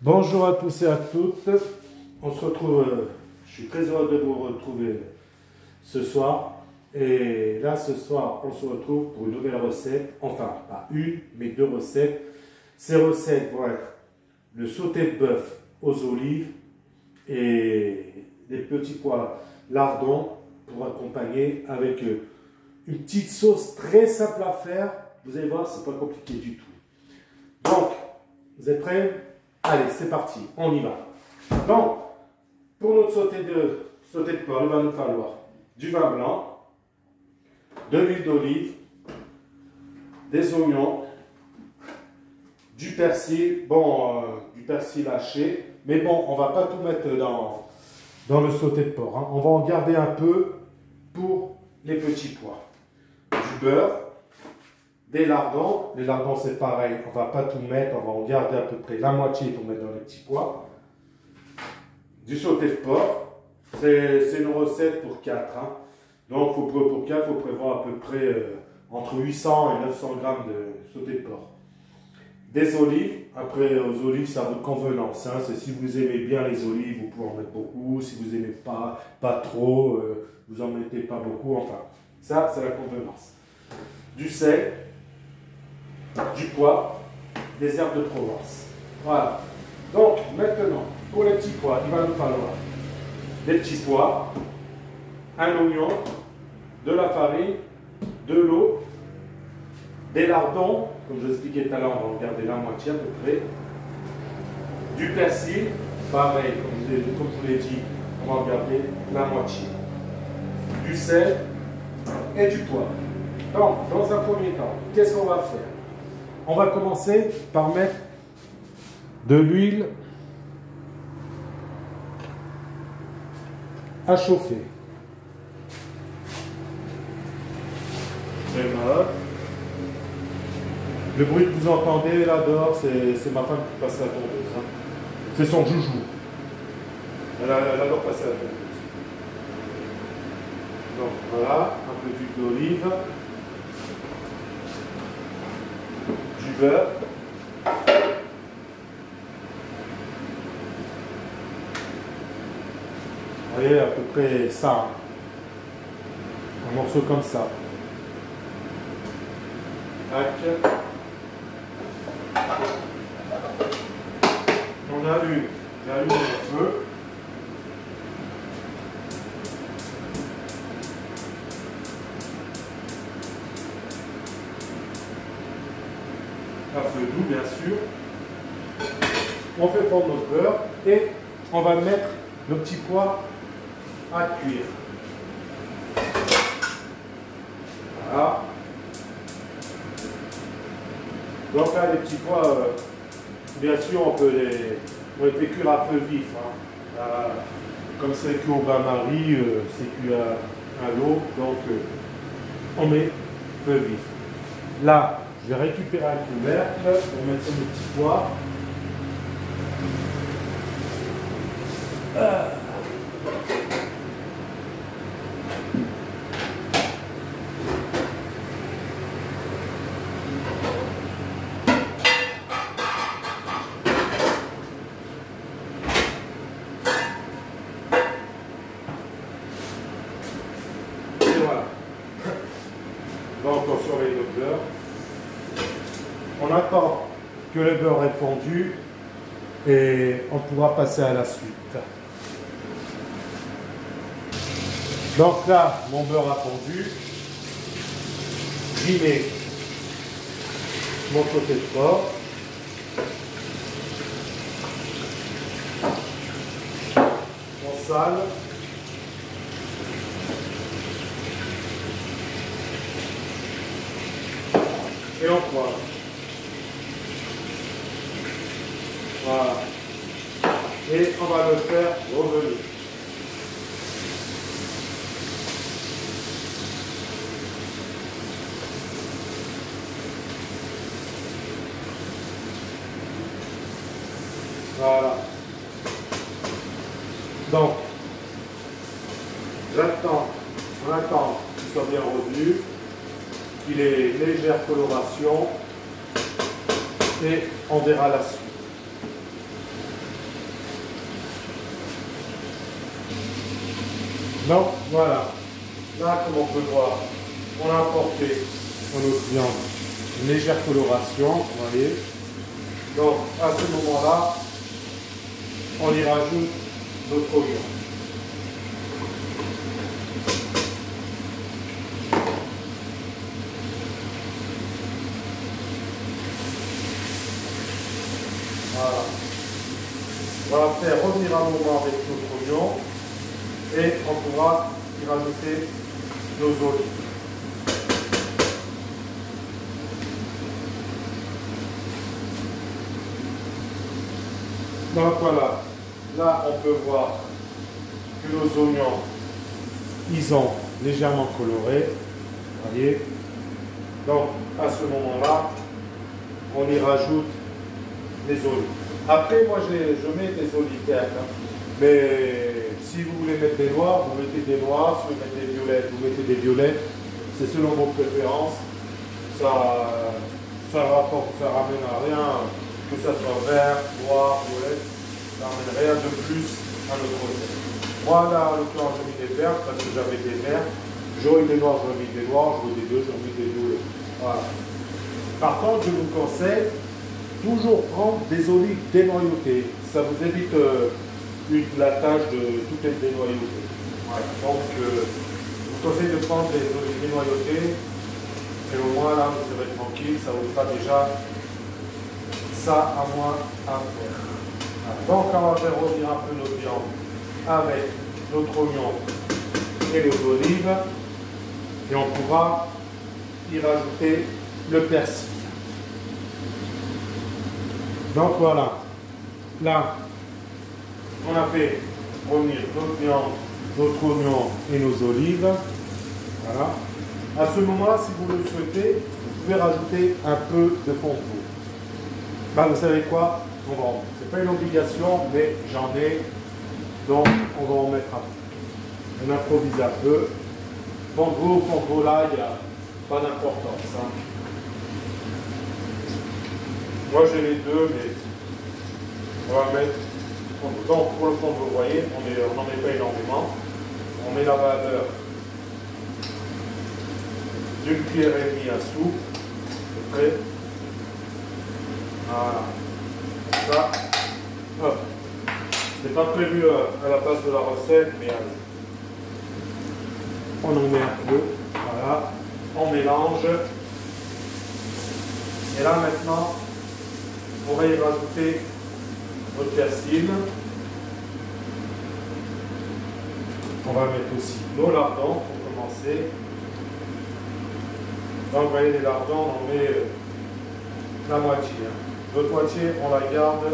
Bonjour à tous et à toutes. On se retrouve, je suis très heureux de vous retrouver ce soir. Et là, ce soir, on se retrouve pour une nouvelle recette. Enfin, pas une, mais deux recettes. Ces recettes vont être le sauté de bœuf aux olives et des petits pois lardons pour accompagner avec une petite sauce très simple à faire. Vous allez voir, c'est pas compliqué du tout. Donc, vous êtes prêts? Allez, c'est parti, on y va. Donc, pour notre sauté de porc, il va nous falloir du vin blanc, de l'huile d'olive, des oignons, du persil, du persil haché, mais bon, on ne va pas tout mettre dans le sauté de porc, hein. On va en garder un peu pour les petits pois. Du beurre, des lardons. Les lardons, c'est pareil, on ne va pas tout mettre, on va en garder à peu près la moitié pour mettre dans les petits pois. Du sauté de porc, c'est une recette pour 4. Hein. Donc pour 4, il faut prévoir à peu près entre 800 et 900 grammes de sauté de porc. Des olives, après aux olives, c'est à votre convenance. Hein. Si vous aimez bien les olives, vous pouvez en mettre beaucoup. Si vous n'aimez pas trop, vous n'en mettez pas beaucoup. Enfin, ça, c'est la convenance. Du sel, du poivre, des herbes de Provence. Voilà. Donc, maintenant, pour les petits pois, il va nous falloir des petits pois, un oignon, de la farine, de l'eau, des lardons, comme je vous expliquais tout à l'heure, on va en garder la moitié à peu près, du persil, pareil, comme je vous l'ai dit, on va en garder la moitié, du sel et du poivre. Donc, dans un premier temps, qu'est-ce qu'on va faire? On va commencer par mettre de l'huile à chauffer. Le bruit que vous entendez là dehors, c'est ma femme qui passe à la tondeuse. Hein. C'est son joujou. Elle adore passer à la tondeuse. Donc voilà, un peu d'huile d'olive, du beurre. Vous voyez, à peu près ça. Un morceau comme ça. Tac. On allume le feu. À feu doux, bien sûr. On fait fondre notre beurre et on va mettre nos petits pois à cuire. Voilà. Donc là, les petits pois, bien sûr, on peut les faire cuire à feu vif. Hein. Comme c'est cuit au bain-marie, c'est cuit à l'eau, donc on met feu vif. Là, je vais récupérer un couvercle pour mettre sur mes petits pois. Voilà. Donc on surveille notre beurre. On attend que le beurre est fondu et on pourra passer à la suite. Donc là, mon beurre a fondu. J'y mets mon sauté de porc. On sale. Et on poivre. Voilà. Et on va le faire revenir. Voilà. Donc, on attend qu'il soit bien revenu. Il est légère coloration et on verra la suite. Donc voilà, là comme on peut voir, on a apporté dans notre viande une légère coloration, vous voyez. Donc à ce moment-là, on y rajoute notre oignon. Voilà. On va faire revenir un moment avec notre oignon et on pourra y rajouter nos olives. Donc voilà, là on peut voir que nos oignons, ils ont légèrement coloré, vous voyez. Donc à ce moment-là, on y rajoute les olives. Après, moi je mets des olives vertes, hein. Mais si vous voulez mettre des noirs, vous mettez des noirs. Si vous mettez des violettes, vous mettez des violettes. C'est selon vos préférences. Ça ramène à rien, que ça soit vert, noir, violette. Ça ramène rien de plus à notre recette. Moi là, en l'occurrence, j'ai mis des verts parce que j'avais des verts. J'aurais des noirs, j'aurais mis des noirs. J'aurais des bleus, j'aurais mis des bleus. Voilà. Par contre, je vous conseille toujours prendre des olives dénoyautées. Ça vous évite la tâche de tout être dénoyauté. Ouais. Donc, je vous conseille de prendre des olives dénoyautées. Et au moins, là, vous serez tranquille. Ça vous fera déjà ça à moins à faire. Voilà. Donc, on va faire revenir un peu notre viande avec notre oignon et nos olives. Et on pourra y rajouter le persil. Donc voilà, là, on a fait revenir notre viande, notre oignon et nos olives. Voilà. À ce moment-là, si vous le souhaitez, vous pouvez rajouter un peu de fond de veau. Ben, vous savez quoi? Bon, c'est pas une obligation, mais j'en ai. Donc, on va en mettre un peu. On improvise un peu. Fond de veau, là, il n'y a pas d'importance. Hein. Moi j'ai les deux, mais on va mettre. Donc pour le fond, vous voyez, on n'en met pas énormément. On met la valeur d'une cuillère et demie à soupe. À peu près. Voilà. Ça. Hop. C'est pas prévu à la base de la recette, mais allez. On en met un peu. Voilà. On mélange. Et là maintenant, on va y rajouter notre persil. On va mettre aussi nos lardons pour commencer. Donc vous voyez les lardons, on met la moitié. Hein. L'autre moitié, on la garde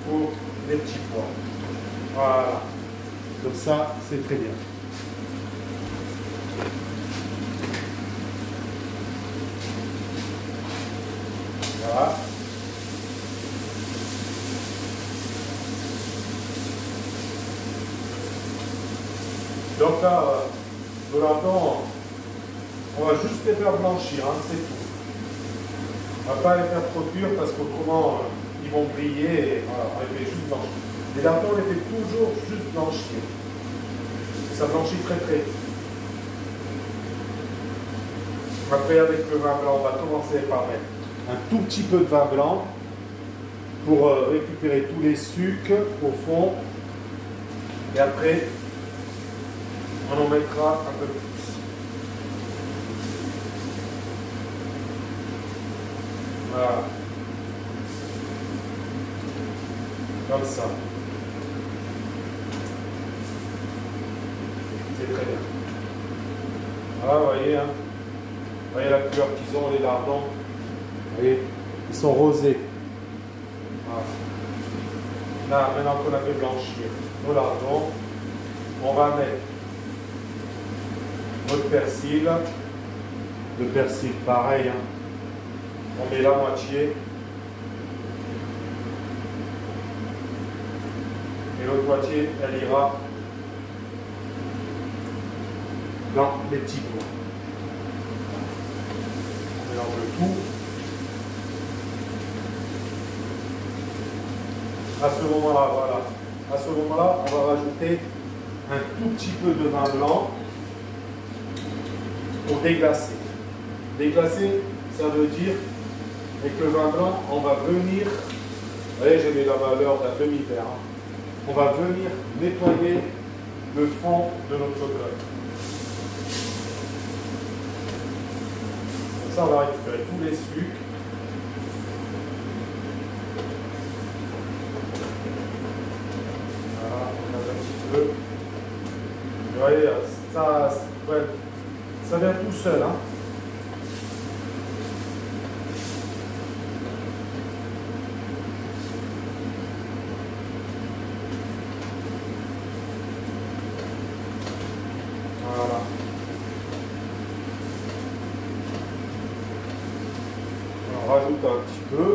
pour les petits pois. Voilà. Comme ça, c'est très bien. Voilà. Donc là, nos lardons, on va juste les faire blanchir, hein, c'est tout. On ne va pas les faire trop durs parce qu'autrement, ils vont briller et voilà, on les fait juste blanchir. Les lardons, on les fait toujours juste blanchir. Et ça blanchit très très vite. Après, avec le vin blanc, on va commencer par mettre un tout petit peu de vin blanc pour récupérer tous les sucres au fond. Et après, on en mettra un peu plus. Voilà. Comme ça. C'est très bien. Voilà, vous voyez, hein. Vous voyez la couleur qu'ils ont, les lardons. Vous voyez, ils sont rosés. Voilà. Là, maintenant qu'on a fait blanchir nos lardons, on va mettre notre persil. Le persil, pareil. Hein. On met la moitié. Et l'autre moitié, elle ira dans les petits pois. On mélange le tout. À ce moment-là, voilà. À ce moment-là, on va rajouter un tout petit peu de vin blanc pour déglacer. Déglacer, ça veut dire, avec le vin blanc, on va venir, vous voyez, j'ai mis la valeur d'un demi-verre, hein. On va venir nettoyer le fond de notre fauteuil. Comme ça, on va récupérer tous les sucres. Voilà, on a un petit peu. Vous voyez, ça vient tout seul, hein. Voilà. On rajoute un petit peu.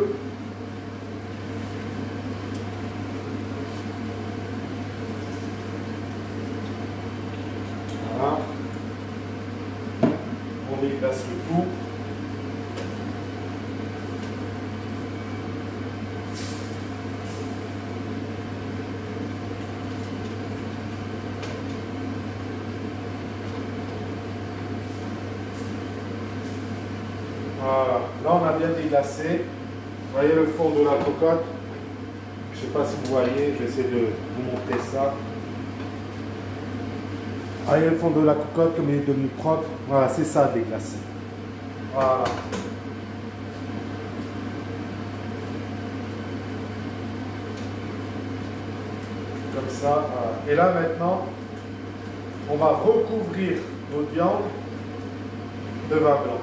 Voilà. On déglace le tout. Voilà, là on a bien déglacé. Vous voyez le fond de la cocotte. Je ne sais pas si vous voyez, je vais essayer de vous montrer ça. Vous voyez le fond de la cocotte comme il est devenu propre. Voilà, c'est ça déglacé. Voilà. Comme ça. Voilà. Et là maintenant, on va recouvrir notre viande de vin blanc.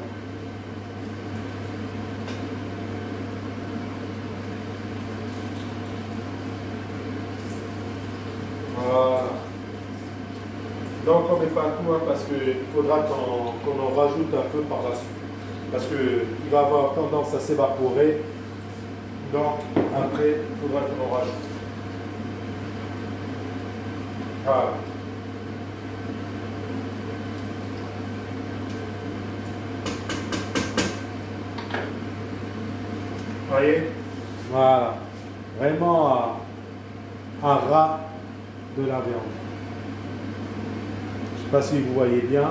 Voilà. Donc on ne met pas tout, hein, parce qu'il faudra qu'on en rajoute un peu par la suite. Parce qu'il va avoir tendance à s'évaporer. Donc après, il faudra qu'on en rajoute. Voilà. Vous voyez? Voilà. Vraiment un ras de la viande. Je ne sais pas si vous voyez bien,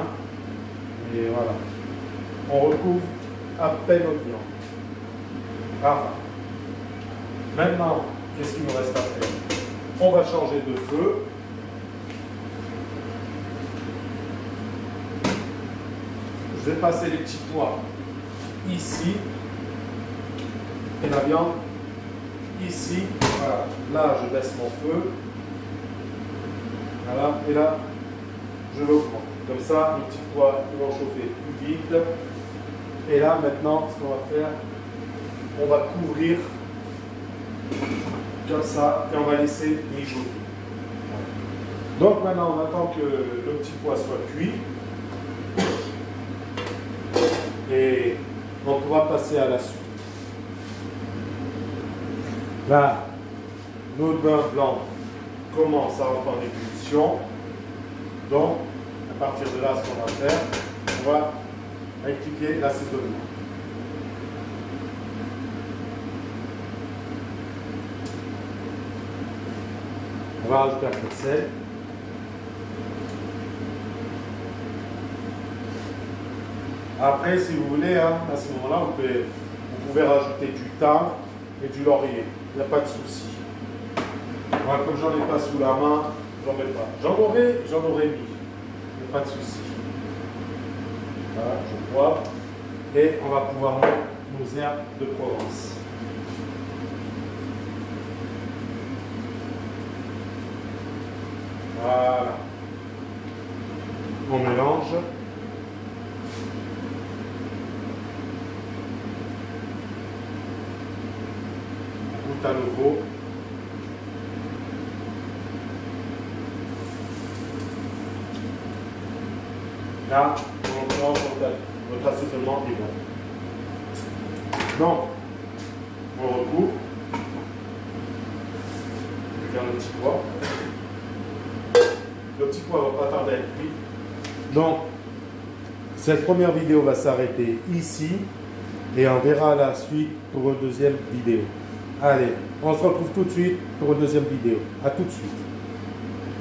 mais voilà. On recouvre à peine notre viande. Voilà. Maintenant, qu'est-ce qu'il nous reste à faire? On va changer de feu. Je vais passer les petits pois ici et la viande ici. Voilà. Là, je baisse mon feu. Voilà. Et là, je l'augmente. Comme ça, les petits pois vont chauffer plus vite. Et là, maintenant, ce qu'on va faire, on va couvrir comme ça et on va laisser mijoter. Donc maintenant, on attend que le petit pois soit cuit. Et on pourra passer à la suite. Là, notre vin blanc commence à rentrer en ébullition. Donc, à partir de là, ce qu'on va faire, on va rectifier l'assaisonnement. On va rajouter un peu de sel. Après, si vous voulez, hein, à ce moment-là, vous pouvez rajouter du thym et du laurier. Il n'y a pas de souci. Moi, comme j'en ai pas sous la main, j'en mets pas. J'en aurais mis. Il n'y a pas de souci. Voilà, je poivre. Et on va pouvoir mettre nos herbes de Provence. Voilà. On mélange. On goûte à nouveau. Là, notre assaisonnement est bon. Donc, on recouvre. Je vais faire le petit pois. Le petit pois ne va pas tarder à être cuit. Donc, cette première vidéo va s'arrêter ici et on verra la suite pour une deuxième vidéo. Allez, on se retrouve tout de suite pour une deuxième vidéo. À tout de suite.